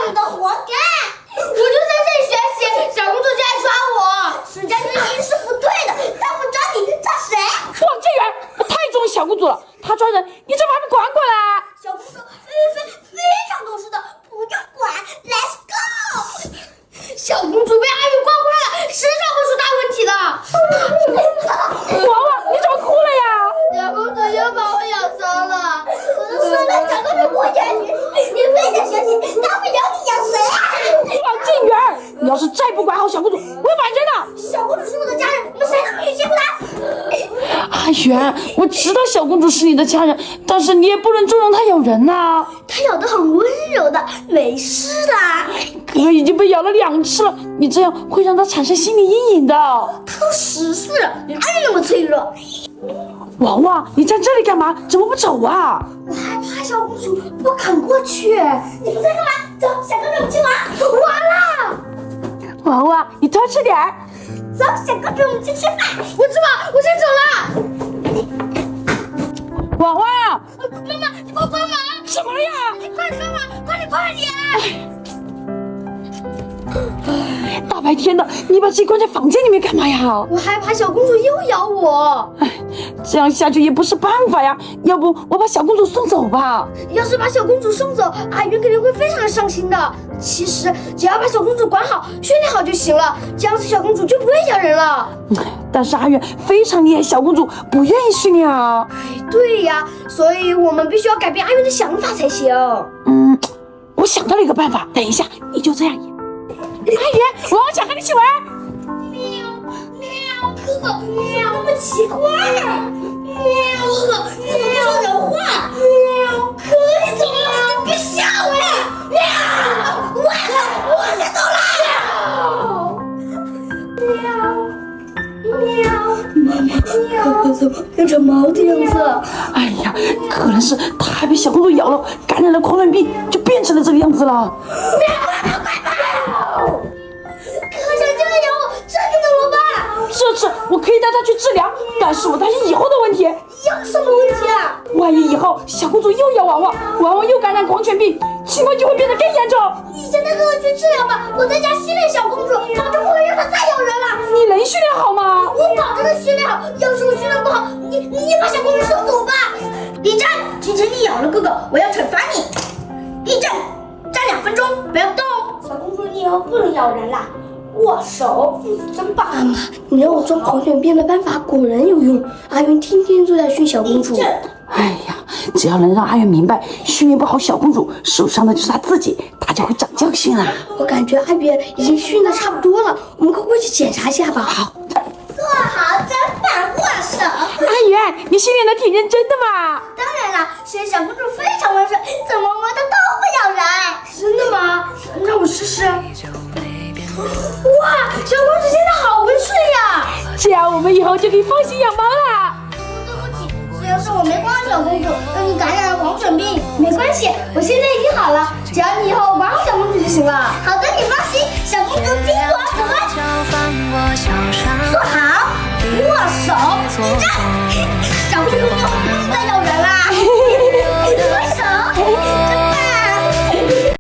你的活该！我就在这里学习，小公主竟然抓我！史家军一是不对的，他不抓你，抓谁？王建元，我太重小公主了，她抓人，你就把她管过来。小公主非常懂事的，不用管 ，Let's go！ 小公主被阿云关回来了，迟早会出大问题的。娃娃，你怎么哭了呀？小公主又把我咬伤了。说了小公主不学习，你非得学习，大不了你养谁啊？王建元，你要是再不管好小公主，我要把你扔了。小公主是我的家人，你们谁能允许她？阿元，我知道小公主是你的家人，但是你也不能纵容她咬人呐。她咬得很温柔的，没事的。哥已经被咬了2次了，你这样会让她产生心理阴影的。她都10岁了，哪有那么脆弱？娃娃，你在这里干嘛？怎么不走啊？我害怕小公主，不敢过去。你们在干嘛？走，想跟着我们去玩。完了，娃娃，你多吃点儿。走，想跟着我们去吃饭。我知道，我先走了。娃娃，妈妈，你给我帮忙！怎么了呀？你快点帮忙，快点！大白天的，你把自己关在房间里面干嘛呀？我害怕小公主又咬我。这样下去也不是办法呀，要不我把小公主送走吧。要是把小公主送走，阿云肯定会非常的伤心的。其实只要把小公主管好、训练好就行了，这样子小公主就不会咬人了。但是阿远非常厉害，小公主不愿意训练啊。对呀，所以我们必须要改变阿云的想法才行。我想到了一个办法，等一下你就这样演。阿远，我想和你一起玩。喵，哥哥，喵，那么奇怪呀？喵，哥哥，你怎么不说人话？喵，哥哥，你怎么了？你别吓我呀！喵，我先走了。喵，哥哥怎么变成猫的样子？哎呀，可能是他还被小公主咬了，感染了狂犬病，就变成了这个样子了。这次我可以带她去治疗，但是我担心以后的问题。有什么问题啊？万一以后小公主又咬娃娃，娃娃又感染狂犬病，情况就会变得更严重。你先带哥哥去治疗吧，我在家训练小公主，保证不会让她再咬人了。你能训练好吗？我保证能训练好，要是我训练不好，你把小公主送走吧。立正，今天你咬了哥哥，我要惩罚你。立正，站2分钟，不要动。小公主，你以后不能咬人啦。握手，真棒！妈妈，你让我装狂犬病的办法果然有用。阿云天天都在训小公主。哎呀，只要能让阿远明白，训练不好小公主，受伤的就是他自己，他就会长教训了。我感觉阿远已经训得差不多了，我们快过去检查一下吧。好，坐好，砧板，握手。阿远，你训练的挺认真的嘛。当然了，现在小公主非常温顺，怎么摸它都不咬人。真的吗？让我试试。哇，小公主现在好温顺呀！这样我们以后就可以放心养猫了。对不起，这要是我没管好小公主，让你感染了狂犬病。没关系，我现在已经好了，只要你以后管好小公主就行了。好的，你放心。